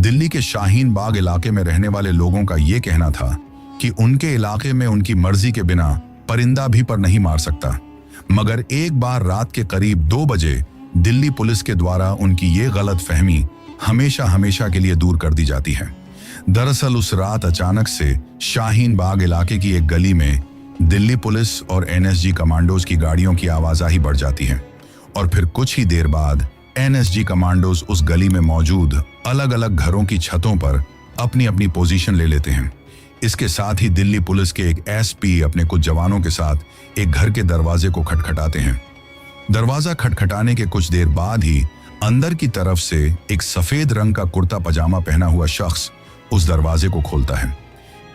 दिल्ली के शाहीन बाग इलाके में रहने वाले लोगों का ये कहना था कि उनके इलाके में उनकी मर्जी के बिना परिंदा भी पर नहीं मार सकता। मगर एक बार रात के करीब 2 बजे दिल्ली पुलिस के द्वारा उनकी ये गलत फहमी हमेशा हमेशा के लिए दूर कर दी जाती है। दरअसल उस रात अचानक से शाहीन बाग इलाके की एक गली में दिल्ली पुलिस और एनएसजी कमांडोज की गाड़ियों की आवाजाही बढ़ जाती है और फिर कुछ ही देर बाद एनएसजी कमांडोज उस गली में मौजूद अलग अलग घरों की छतों पर अपनी अपनी पोजीशन ले लेते हैं। इसके साथ ही दिल्ली पुलिस के एक एसपी अपने कुछ जवानों के साथ एक घर के दरवाजे को खटखटाते हैं। दरवाजा खटखटाने के कुछ देर बाद ही अंदर की तरफ से एक सफेद रंग का कुर्ता पजामा पहना हुआ शख्स उस दरवाजे को खोलता है।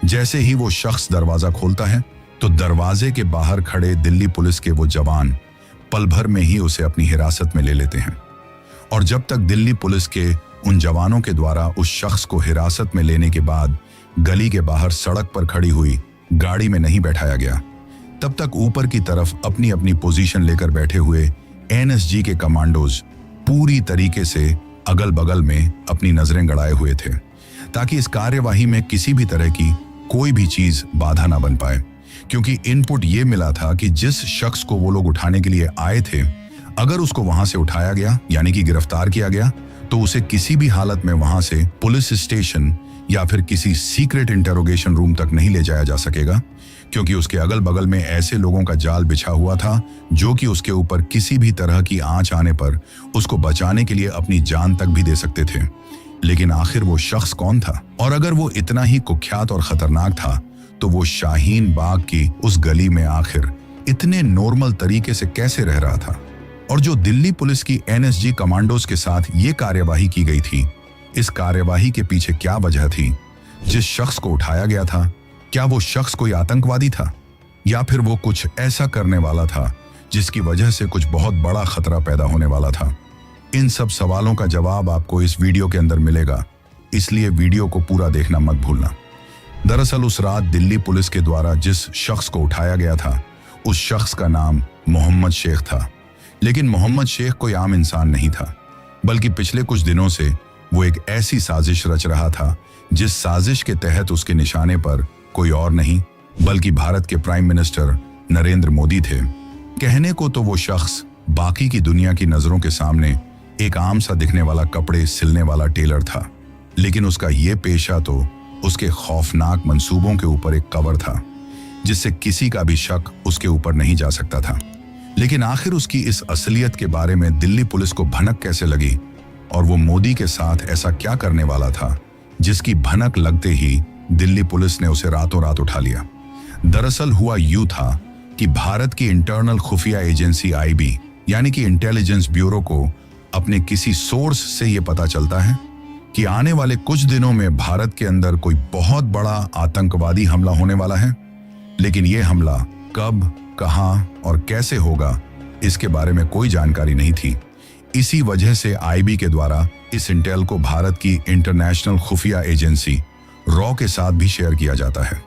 जैसे ही वो शख्स दरवाजा खोलता है तो दरवाजे के बाहर खड़े दिल्ली पुलिस के वो जवान पल भर में ही उसे अपनी हिरासत में ले लेते हैं। और जब तक दिल्ली पुलिस के उन जवानों के द्वारा उस शख्स को हिरासत में लेने के बाद गली के बाहर सड़क पर खड़ी हुई गाड़ी में नहीं बैठाया गया, तब तक ऊपर की तरफ अपनी अपनी पोजीशन लेकर बैठे हुए एनएसजी के कमांडोज पूरी तरीके से अगल बगल में अपनी नजरें गड़ाए हुए थे ताकि इस कार्यवाही में किसी भी तरह की कोई भी चीज बाधा ना बन पाए। क्योंकि इनपुट ये मिला था कि जिस शख्स को वो लोग उठाने के लिए आए थे, अगर उसको वहां से उठाया गया यानी कि गिरफ्तार किया गया तो उसे किसी भी हालत में वहां से पुलिस स्टेशन या फिर किसी सीक्रेट इंटरोगेशन रूम तक नहीं ले जाया जा सकेगा, क्योंकि उसके अगल बगल में ऐसे लोगों का जाल बिछा हुआ था जो कि उसके ऊपर किसी भी तरह की आंच आने पर उसको बचाने के लिए अपनी जान तक भी दे सकते थे। लेकिन आखिर वो शख्स कौन था? और अगर वो इतना ही कुख्यात और खतरनाक था तो वो शाहीन बाग की उस गली में आखिर इतने नॉर्मल तरीके से कैसे रह रहा था? और जो दिल्ली पुलिस की एनएसजी कमांडोज के साथ ये कार्यवाही की गई थी, इस कार्यवाही के पीछे क्या वजह थी? जिस शख्स को उठाया गया था, क्या वो शख्स कोई आतंकवादी था या फिर वो कुछ ऐसा करने वाला था जिसकी वजह से कुछ बहुत बड़ा खतरा पैदा होने वाला था? इन सब सवालों का जवाब आपको इस वीडियो के अंदर मिलेगा, इसलिए वीडियो को पूरा देखना मत भूलना। दरअसल उस रात दिल्ली पुलिस के द्वारा जिस शख्स को उठाया गया था, उस शख्स का नाम मोहम्मद शेख था। लेकिन मोहम्मद शेख कोई आम इंसान नहीं था, बल्कि पिछले कुछ दिनों से वो एक ऐसी साजिश रच रहा था जिस साजिश के तहत उसके निशाने पर कोई और नहीं बल्कि भारत के प्राइम मिनिस्टर नरेंद्र मोदी थे। कहने को तो वो शख्स बाकी की दुनिया की नजरों के सामने एक आम सा दिखने वाला कपड़े सिलने वाला टेलर था, लेकिन उसका ये पेशा तो उसके खौफनाक मंसूबों के ऊपर एक कवर था जिससे किसी का भी शक उसके ऊपर नहीं जा सकता था। लेकिन आखिर उसकी इस असलियत के बारे में दिल्ली पुलिस को भनक कैसे लगी और वो मोदी के साथ ऐसा क्या करने वाला था जिसकी भनक लगते ही दिल्ली पुलिस ने उसे रातों रात उठा लिया? दरअसल हुआ यूं था कि भारत की इंटरनल खुफिया एजेंसी आईबी यानी कि इंटेलिजेंस ब्यूरो को अपने किसी सोर्स से यह पता चलता है कि आने वाले कुछ दिनों में भारत के अंदर कोई बहुत बड़ा आतंकवादी हमला होने वाला है। लेकिन यह हमला कब, कहां और कैसे होगा, इसके बारे में कोई जानकारी नहीं थी। इसी वजह से आईबी के द्वारा इस इंटेल को भारत की इंटरनेशनल खुफिया एजेंसी रॉ के साथ भी शेयर किया जाता है।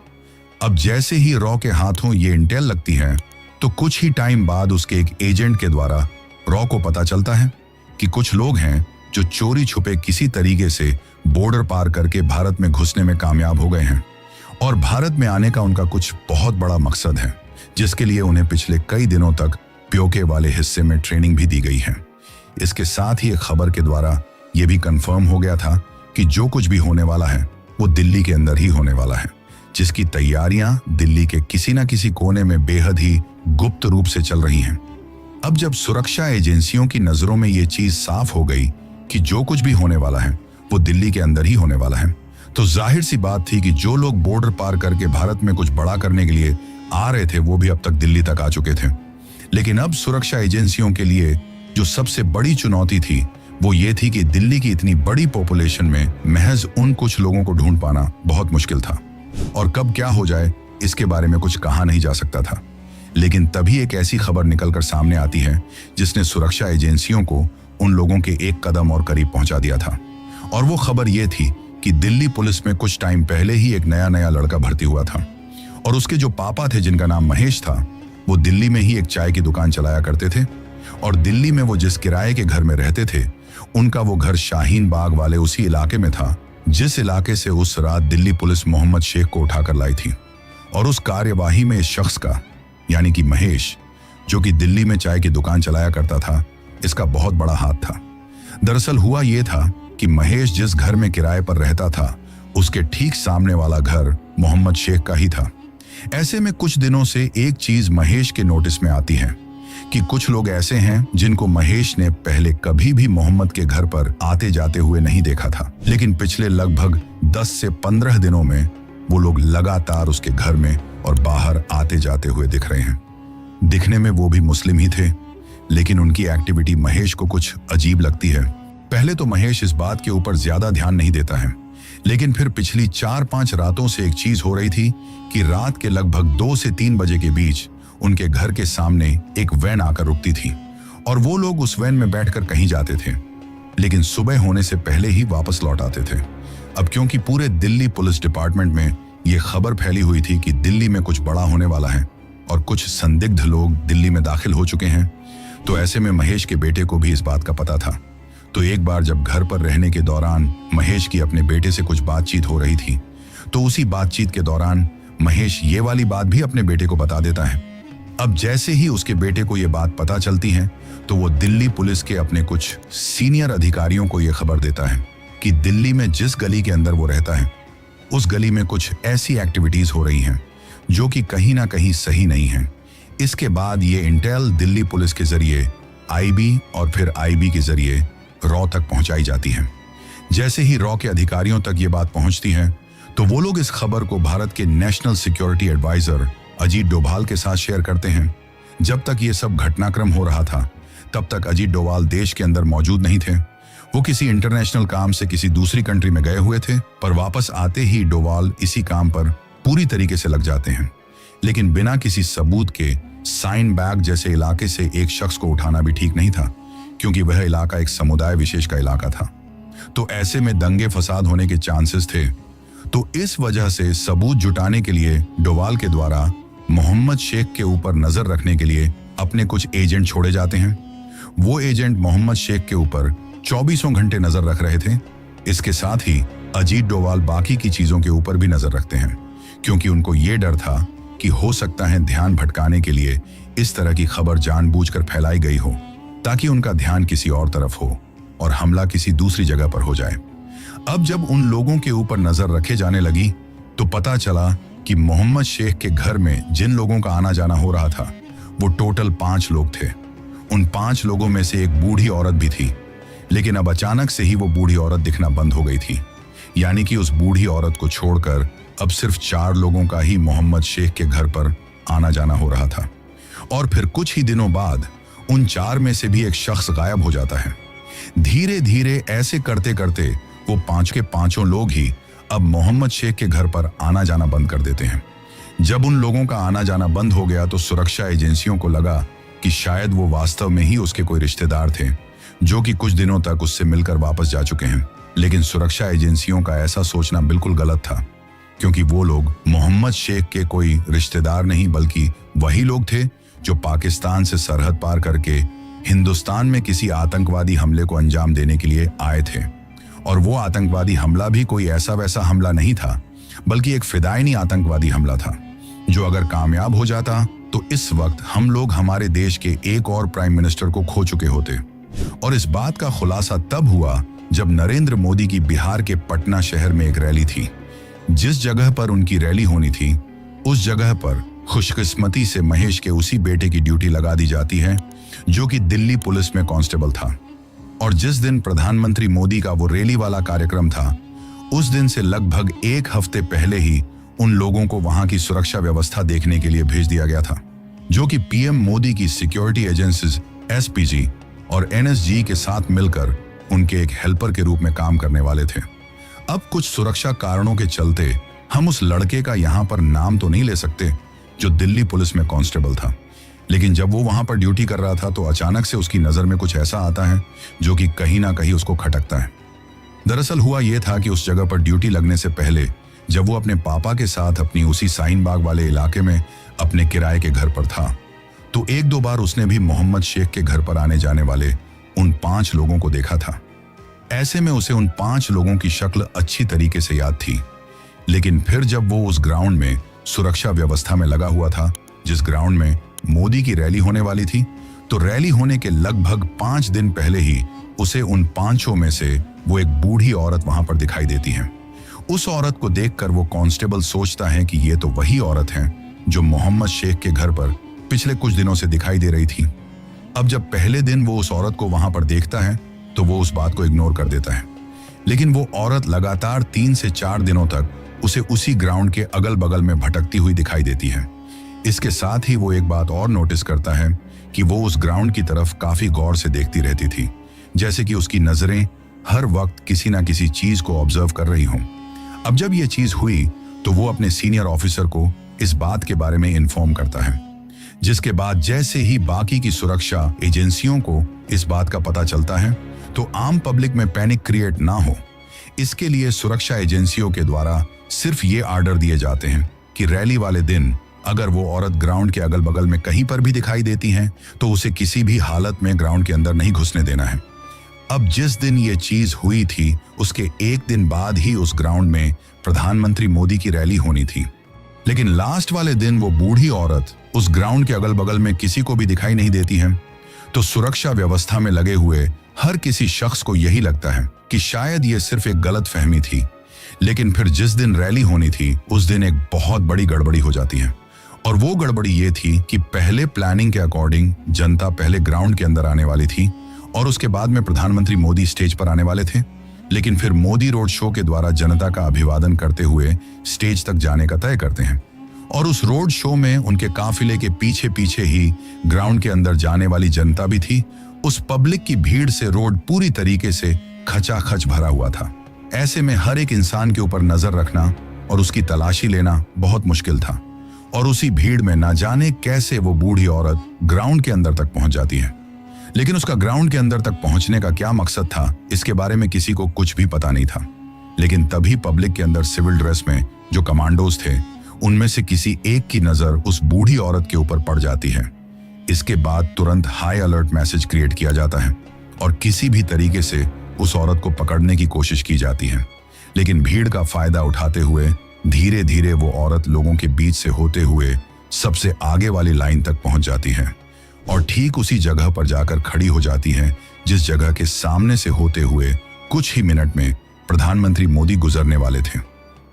अब जैसे ही रॉ के हाथों ये इंटेल लगती है तो कुछ ही टाइम बाद उसके एक एजेंट के द्वारा रॉ को पता चलता है कि कुछ लोग हैं जो चोरी छुपे किसी तरीके से बॉर्डर पार करके भारत में घुसने में कामयाब हो गए हैं और भारत में आने का उनका कुछ बहुत बड़ा मकसद है, जिसके लिए उन्हें पिछले कई दिनों तक पीओके वाले हिस्से में ट्रेनिंग भी दी गई है। इसके साथ ही एक खबर के द्वारा यह भी कंफर्म हो गया था कि जो कुछ भी होने वाला है वो दिल्ली के अंदर ही होने वाला है, जिसकी तैयारियां दिल्ली के किसी न किसी कोने में बेहद ही गुप्त रूप से चल रही हैं। अब जब सुरक्षा एजेंसियों की नजरों में ये चीज साफ हो गई कि जो कुछ भी होने वाला है वो दिल्ली के अंदर ही होने वाला है, तो जाहिर सी बात थी कि जो लोग बॉर्डर पार करके भारत में कुछ बड़ा करने के लिए आ रहे थे वो भी अब तक दिल्ली तक आ चुके थे। लेकिन अब सुरक्षा एजेंसियों के लिए जो सबसे बड़ी चुनौती थी वो ये थी कि दिल्ली की इतनी बड़ी पॉपुलेशन में महज उन कुछ लोगों को ढूंढ पाना बहुत मुश्किल था और कब क्या हो जाए इसके बारे में कुछ कहा नहीं जा सकता था। लेकिन तभी एक ऐसी खबर निकलकर सामने आती है जिसने सुरक्षा एजेंसियों को उन लोगों के एक कदम और करीब पहुंचा दिया था। और वो खबर ये थी कि दिल्ली पुलिस में कुछ टाइम पहले ही एक नया लड़का भर्ती हुआ था और उसके जो पापा थे जिनका नाम महेश था, वो दिल्ली में ही एक चाय की दुकान चलाया करते थे और दिल्ली में वो जिस किराए के घर में रहते थे उनका वो घर शाहीन बाग वाले उसी इलाके में था जिस इलाके से उस रात दिल्ली पुलिस मोहम्मद शेख को उठाकर लाई थी। और उस कार्यवाही में इस शख्स का, यानी कि महेश, जो कि दिल्ली में चाय की दुकान चलाया करता था, इसका बहुत बड़ा हाथ था। दरअसल हुआ यह था कि महेश जिस घर में किराए पर रहता था, उसके ठीक सामने वाला घर मोहम्मद शेख का ही था। ऐसे में कुछ दिनों से एक चीज महेश के नोटिस में आती है कि कुछ लोग ऐसे हैं जिनको महेश ने पहले कभी भी मोहम्मद के घर पर आते जाते हुए नहीं देखा था, लेकिन पिछले लगभग 10 से 15 दिनों में वो लोग लगातार उसके घर में और बाहर आते जाते हुए दिख रहे हैं। दिखने में वो भी मुस्लिम ही थे, लेकिन उनकी एक्टिविटी महेश को कुछ अजीब लगती है। पहले तो महेश इस बात के ऊपर ज्यादा ध्यान नहीं देता है, लेकिन फिर पिछली 4-5 रातों से एक चीज हो रही थी कि रात के लगभग 2 से 3 बजे के बीच उनके घर के सामने एक वैन आकर रुकती थी और वो लोग उस वैन में बैठकर कहीं जाते थे, लेकिन सुबह होने से पहले ही वापस लौट आते थे। अब क्योंकि पूरे दिल्ली पुलिस डिपार्टमेंट में ये खबर फैली हुई थी कि दिल्ली में कुछ बड़ा होने वाला है और कुछ संदिग्ध लोग दिल्ली में दाखिल हो चुके हैं, तो ऐसे में महेश के बेटे को भी इस बात का पता था। तो एक बार जब घर पर रहने के दौरान महेश की अपने बेटे से कुछ बातचीत हो रही थी, तो उसी बातचीत के दौरान महेश ये वाली बात भी अपने बेटे को बता देता है। अब जैसे ही उसके बेटे को ये बात पता चलती है, तो वो दिल्ली पुलिस के अपने कुछ सीनियर अधिकारियों को ये खबर देता है कि दिल्ली में जिस गली के अंदर वो रहता है, उस गली में कुछ ऐसी एक्टिविटीज हो रही हैं जो कि कहीं ना कहीं सही नहीं है। इसके बाद ये इंटेल दिल्ली पुलिस के जरिए आईबी और फिर आईबी के जरिए रॉ तक पहुंचाई जाती है। जैसे ही रॉ के अधिकारियों तक ये बात पहुंचती है, तो वो लोग इस खबर को भारत के national security adviser Ajit Doval के साथ शेयर करते हैं। जब तक ये सब घटनाक्रम हो रहा था, तब तक अजीत डोभाल देश के अंदर मौजूद नहीं थे। वो किसी इंटरनेशनल काम से किसी दूसरी कंट्री में गए हुए थे, पर वापस आते ही डोभाल इसी काम पर पूरी तरीके से लग जाते हैं। लेकिन बिना किसी सबूत के साइन बैग जैसे इलाके से एक शख्स को उठाना भी ठीक नहीं था, क्योंकि वह इलाका एक समुदाय विशेष का इलाका था। तो ऐसे में दंगे फसाद होने के चांसेस थे। तो इस वजह से सबूत जुटाने के लिए डोभाल के द्वारा मोहम्मद शेख के ऊपर नजर रखने के लिए अपने कुछ एजेंट छोड़े जाते हैं। वो एजेंट मोहम्मद शेख के ऊपर 24 घंटे नजर रख रहे थे। इसके साथ ही अजीत डोभाल बाकी की चीजों के ऊपर भी नजर रखते हैं, क्योंकि उनको ये डर था कि हो सकता है ध्यान भटकाने के लिए इस तरह की खबर जानबूझकर फैलाई गई हो, ताकि उनका ध्यान किसी और तरफ हो और हमला किसी दूसरी जगह पर हो जाए। अब जब उन लोगों के ऊपर नजर रखे जाने लगी, तो पता चला कि मोहम्मद शेख के घर में जिन लोगों का आना जाना हो रहा था, वो टोटल 5 लोग थे। उन 5 लोगों में से एक बूढ़ी औरत भी थी, लेकिन अब अचानक से ही वो बूढ़ी औरत दिखना बंद हो गई थी। यानी कि उस बूढ़ी औरत को छोड़कर अब सिर्फ 4 लोगों का ही मोहम्मद शेख के घर पर आना जाना हो रहा था। और फिर कुछ ही दिनों बाद उन 4 में से भी एक शख्स गायब हो जाता है। धीरे धीरे ऐसे करते करते वो 5 के 5 लोग ही अब मोहम्मद शेख के घर पर आना जाना बंद कर देते हैं। जब उन लोगों का आना जाना बंद हो गया, तो सुरक्षा एजेंसियों को लगा कि शायद वो वास्तव में ही उसके कोई रिश्तेदार थे, जो कि कुछ दिनों तक उससे मिलकर वापस जा चुके हैं। लेकिन सुरक्षा एजेंसियों का ऐसा सोचना बिल्कुल गलत था, क्योंकि वो लोग मोहम्मद शेख के कोई रिश्तेदार नहीं, बल्कि वही लोग थे जो पाकिस्तान से सरहद पार करके हिंदुस्तान में किसी आतंकवादी हमले को अंजाम देने के लिए आए थे। और वो आतंकवादी हमला भी कोई ऐसा वैसा हमला नहीं था, बल्कि एक फिदायनी आतंकवादी हमला था, जो अगर कामयाब हो जाता तो इस वक्त हम लोग हमारे देश के एक और प्राइम मिनिस्टर को खो चुके होते। और इस बात का खुलासा तब हुआ जब नरेंद्र मोदी की बिहार के पटना शहर में एक रैली थी। जिस जगह पर उनकी रैली होनी थी, उस जगह पर खुशकिस्मती से महेश के उसी बेटे की ड्यूटी लगा दी जाती है, जो कि दिल्ली पुलिस में कांस्टेबल था। और जिस दिन प्रधानमंत्री मोदी का वो रैली वाला कार्यक्रम था, उस दिन से लगभग 1 हफ्ते पहले ही उन लोगों को वहां की सुरक्षा व्यवस्था देखने के लिए भेज दिया गया था, जो कि पीएम मोदी की सिक्योरिटी एजेंसीज एसपीजी और एनएसजी के साथ मिलकर उनके एक हेल्पर के रूप में काम करने वाले थे। अब कुछ सुरक्षा कारणों के चलते हम उस लड़के का यहाँ पर नाम तो नहीं ले सकते, जो दिल्ली पुलिस में कांस्टेबल था, लेकिन जब वो वहां पर ड्यूटी कर रहा था, तो अचानक से उसकी नजर में कुछ ऐसा आता है जो कि कहीं ना कहीं उसको खटकता है। दरअसल हुआ यह था कि उस जगह पर ड्यूटी लगने से पहले, जब वो अपने पापा के साथ अपनी उसी साइन बाग वाले इलाके में अपने किराए के घर पर था, तो 1-2 बार उसने भी मोहम्मद शेख के घर पर आने जाने वाले उन 5 लोगों को देखा था। ऐसे में उसे उन 5 लोगों की शक्ल अच्छी तरीके से याद थी। लेकिन फिर जब वो उस ग्राउंड में सुरक्षा व्यवस्था में लगा हुआ था, जिस ग्राउंड में मोदी की रैली होने वाली थी, तो रैली होने के लगभग 5 दिन पहले ही उसे उन 5 में से वो एक बूढ़ी औरत वहां पर दिखाई देती है। उस औरत को देखकर वो कांस्टेबल सोचता है कि ये तो वही औरत है जो मोहम्मद शेख के घर पर पिछले कुछ दिनों से दिखाई दे रही थी। अब जब पहले दिन वो उस औरत को वहां पर देखता है तो वो उस बात को इग्नोर कर देता है, लेकिन वो औरत लगातार 3 से 4 दिनों तक उसे उसी ग्राउंड के अगल बगल में भटकती हुई दिखाई देती है। इसके साथ ही वो एक बात और नोटिस करता है कि वो उस ग्राउंड की तरफ काफी गौर से देखती रहती थी, जैसे कि उसकी नजरें हर वक्त किसी ना किसी चीज को ऑब्जर्व कर रही हों। अब जब ये चीज हुई तो वो अपने सीनियर ऑफिसर को इस बात के बारे में इन्फॉर्म करता है, जिसके बाद जैसे ही बाकी की सुरक्षा एजेंसियों को इस बात का पता चलता है तो आम पब्लिक में पैनिक क्रिएट ना हो, इसके लिए सुरक्षा एजेंसियों के द्वारा सिर्फ ये आर्डर दिए जाते हैं कि रैली वाले दिन अगर वो औरत ग्राउंड के अगल बगल में कहीं पर भी दिखाई देती है तो उसे किसी भी हालत में ग्राउंड के अंदर नहीं घुसने देना है। अब जिस दिन ये चीज हुई थी उसके एक दिन बाद ही उस ग्राउंड में प्रधानमंत्री मोदी की रैली होनी थी, लेकिन लास्ट वाले दिन वो बूढ़ी औरत उस ग्राउंड के अगल बगल में किसी को भी दिखाई नहीं देती है। तो सुरक्षा व्यवस्था में लगे हुए हर किसी शख्स को यही लगता है कि शायद ये सिर्फ एक गलत फहमी थी, लेकिन फिर जिस दिन रैली होनी थी उस दिन एक बहुत बड़ी गड़बड़ी हो जाती है। और वो गड़बड़ी ये थी कि पहले प्लानिंग के अकॉर्डिंग जनता पहले ग्राउंड के अंदर आने वाली थी और उसके बाद में प्रधानमंत्री मोदी स्टेज पर आने वाले थे, लेकिन फिर मोदी रोड शो के द्वारा जनता का अभिवादन करते हुए स्टेज तक जाने का तय करते हैं। और उस रोड शो में उनके काफिले के पीछे पीछे ही ग्राउंड के अंदर जाने वाली जनता भी थी। उस पब्लिक की भीड़ से रोड पूरी तरीके से खचाखच भरा हुआ था। ऐसे में हर एक इंसान के ऊपर नजर रखना और उसकी तलाशी लेना बहुत मुश्किल था। और उसी भीड़ में ना जाने कैसे वो बूढ़ी औरत ग्राउंड के अंदर तक पहुंच जाती है, लेकिन उसका ग्राउंड के अंदर तक पहुंचने का क्या मकसद था इसके बारे में किसी को कुछ भी पता नहीं था। लेकिन तभी पब्लिक के अंदर सिविल ड्रेस में जो कमांडोज थे उनमें से किसी एक की नजर उस बूढ़ी औरत के ऊपर पड़ जाती है। इसके बाद तुरंत हाई अलर्ट मैसेज क्रिएट किया जाता है और किसी भी तरीके से उस औरत को पकड़ने की कोशिश की जाती है, लेकिन भीड़ का फायदा उठाते हुए धीरे धीरे वो औरत लोगों के बीच से होते हुए सबसे आगे वाली लाइन तक पहुंच जाती है और ठीक उसी जगह पर जाकर खड़ी हो जाती है जिस जगह के सामने से होते हुए कुछ ही मिनट में प्रधानमंत्री मोदी गुजरने वाले थे।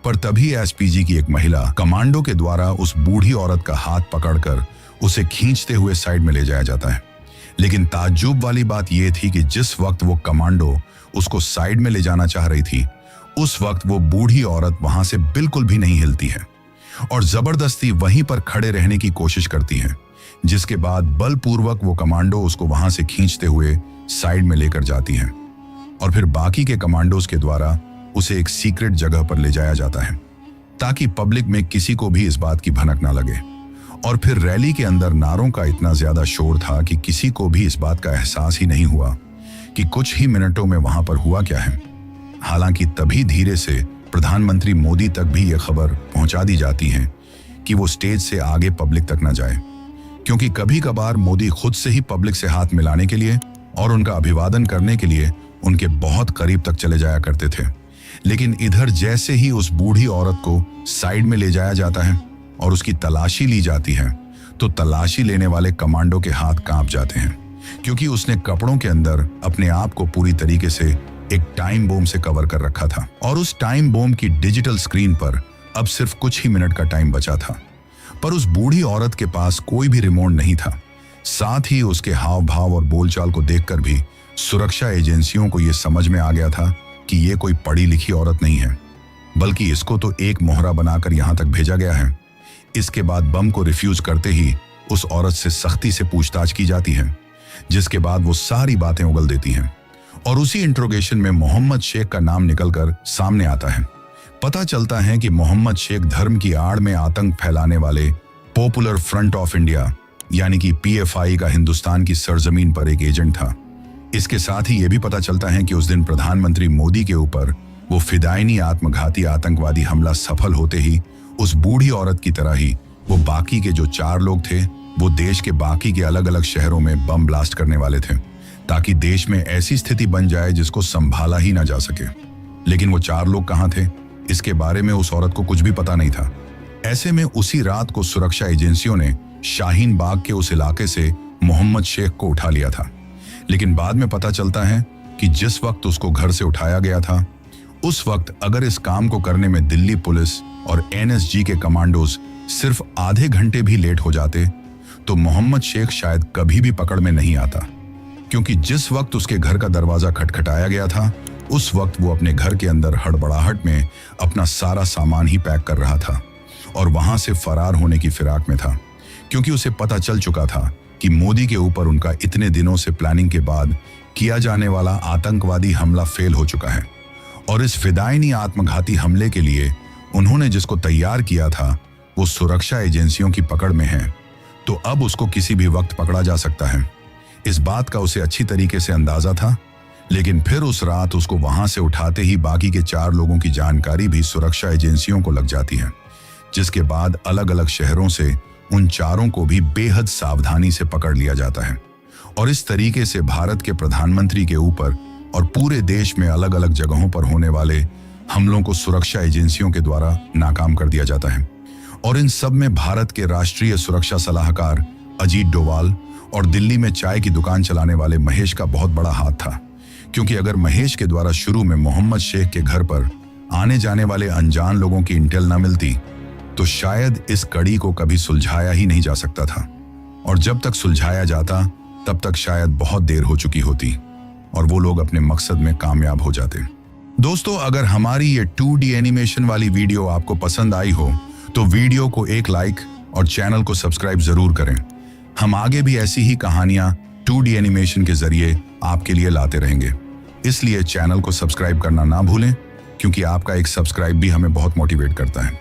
पर तभी एसपीजी की एक महिला कमांडो के द्वारा उस बूढ़ी औरत का हाथ पकड़कर उसे खींचते हुए साइड में ले जाया जाता है। लेकिन ताज्जुब वाली बात यह थी कि जिस वक्त वो कमांडो उसको साइड में ले जाना चाह रही थी उस वक्त वो बूढ़ी औरत वहां से बिल्कुल भी नहीं हिलती है और जबरदस्ती वहीं पर खड़े रहने की कोशिश करती है, जिसके बाद बलपूर्वक वो कमांडो उसको वहां से खींचते हुए साइड में लेकर जाती है और फिर बाकी के कमांडोज के द्वारा उसे एक सीक्रेट जगह पर ले जाया जाता है ताकि पब्लिक में किसी को भी इस बात की भनक ना लगे। और फिर रैली के अंदर नारों का इतना ज्यादा शोर था कि किसी को भी इस बात का एहसास ही नहीं हुआ कि कुछ ही मिनटों में वहां पर हुआ क्या है। हालांकि तभी धीरे से प्रधानमंत्री मोदी तक भी यह खबर पहुंचा दी जाती है कि वो स्टेज से आगे पब्लिक तक न जाए, क्योंकि कभी कभार मोदी खुद से ही पब्लिक से हाथ मिलाने के लिए और उनका अभिवादन करने के लिए उनके बहुत करीब तक चले जाया करते थे। लेकिन इधर जैसे ही उस बूढ़ी औरत को साइड में ले जाया जाता है और उसकी तलाशी ली जाती है तो तलाशी लेने वाले कमांडो के हाथ कांप जाते हैं, क्योंकि उसने कपड़ों के अंदर अपने आप को पूरी तरीके से एक टाइम बॉम्ब से कवर कर रखा था और उस टाइम बॉम्ब की डिजिटल स्क्रीन पर अब सिर्फ कुछ ही मिनट का टाइम बचा था। पर उस बूढ़ी औरत के पास कोई भी रिमोट नहीं था। साथ ही उसके हाव भाव और बोलचाल को देखकर भी सुरक्षा एजेंसियों को यह समझ में आ गया था कि ये कोई पढ़ी लिखी औरत नहीं है, बल्कि इसको तो एक मोहरा बनाकर यहां तक भेजा गया है। इसके बाद बम को रिफ्यूज करते ही उस औरत से सख्ती से पूछताछ की जाती है, जिसके बाद वो सारी बातें उगल देती हैं और उसी इंट्रोगेशन में मोहम्मद शेख का नाम निकलकर सामने आता है। पता चलता है कि मोहम्मद शेख धर्म की आड़ में आतंक फैलाने वाले पॉपुलर फ्रंट ऑफ इंडिया यानी कि पीएफआई का हिंदुस्तान की सरजमीन पर एक एजेंट था। इसके साथ ही यह भी पता चलता है कि उस दिन प्रधानमंत्री मोदी के ऊपर वो फिदायनी आत्मघाती आतंकवादी हमला सफल होते ही उस बूढ़ी औरत की तरह ही वो बाकी के जो 4 लोग थे वो देश के बाकी के अलग अलग शहरों में बम ब्लास्ट करने वाले थे, ताकि देश में ऐसी स्थिति बन जाए जिसको संभाला ही ना जा सके। लेकिन वो 4 लोग कहाँ थे, इसके बारे में उस औरत को कुछ भी पता नहीं था। ऐसे में उसी रात को सुरक्षा एजेंसियों ने शाहीन बाग के उस इलाके से मोहम्मद शेख को उठा लिया था। लेकिन बाद में पता चलता है कि जिस वक्त उसको घर से उठाया गया था, उस वक्त अगर इस काम को करने में दिल्ली पुलिस और एनएसजी के कमांडोज सिर्फ आधे घंटे भी लेट हो जाते तो मोहम्मद शेख शायद कभी भी पकड़ में नहीं आता। क्योंकि जिस वक्त उसके घर का दरवाजा खटखटाया गया था, उस वक्त वो अपने घर के अंदर हड़बड़ाहट में अपना सारा सामान ही पैक कर रहा था और वहां से फरार होने की फिराक में था। क्योंकि उसे पता चल चुका था कि मोदी के ऊपर उनका इतने दिनों से प्लानिंग के बाद किया जाने वाला आतंकवादी हमला फेल हो चुका है और इस फिदायनी आत्मघाती हमले के लिए उन्होंने जिसको तैयार किया था वो सुरक्षा एजेंसियों की पकड़ में है, तो अब उसको किसी भी वक्त पकड़ा जा सकता है। इस बात का उसे अच्छी तरीके से अंदाजा था। लेकिन फिर उस रात उसको वहां से उठाते ही बाकी के 4 लोगों की जानकारी भी सुरक्षा एजेंसियों को लग जाती है, जिसके बाद अलग अलग शहरों से उन 4 को भी बेहद सावधानी से पकड़ लिया जाता है और इस तरीके से भारत के प्रधानमंत्री के ऊपर और पूरे देश में अलग अलग जगहों पर होने वाले हमलों को सुरक्षा एजेंसियों के द्वारा नाकाम कर दिया जाता है। और इन सब में भारत के राष्ट्रीय सुरक्षा सलाहकार अजीत डोवाल और दिल्ली में चाय की दुकान चलाने वाले महेश का बहुत बड़ा हाथ था। क्योंकि अगर महेश के द्वारा शुरू में मोहम्मद शेख के घर पर आने जाने वाले अनजान लोगों की इंटेल न मिलती तो शायद इस कड़ी को कभी सुलझाया ही नहीं जा सकता था, और जब तक सुलझाया जाता तब तक शायद बहुत देर हो चुकी होती और वो लोग अपने मकसद में कामयाब हो जाते। दोस्तों, अगर हमारी ये 2D एनिमेशन वाली वीडियो आपको पसंद आई हो तो वीडियो को एक लाइक और चैनल को सब्सक्राइब जरूर करें। हम आगे भी ऐसी ही कहानियां 2D एनिमेशन के जरिए आपके लिए लाते रहेंगे, इसलिए चैनल को सब्सक्राइब करना ना भूलें, क्योंकि आपका एक सब्सक्राइब भी हमें बहुत मोटिवेट करता है।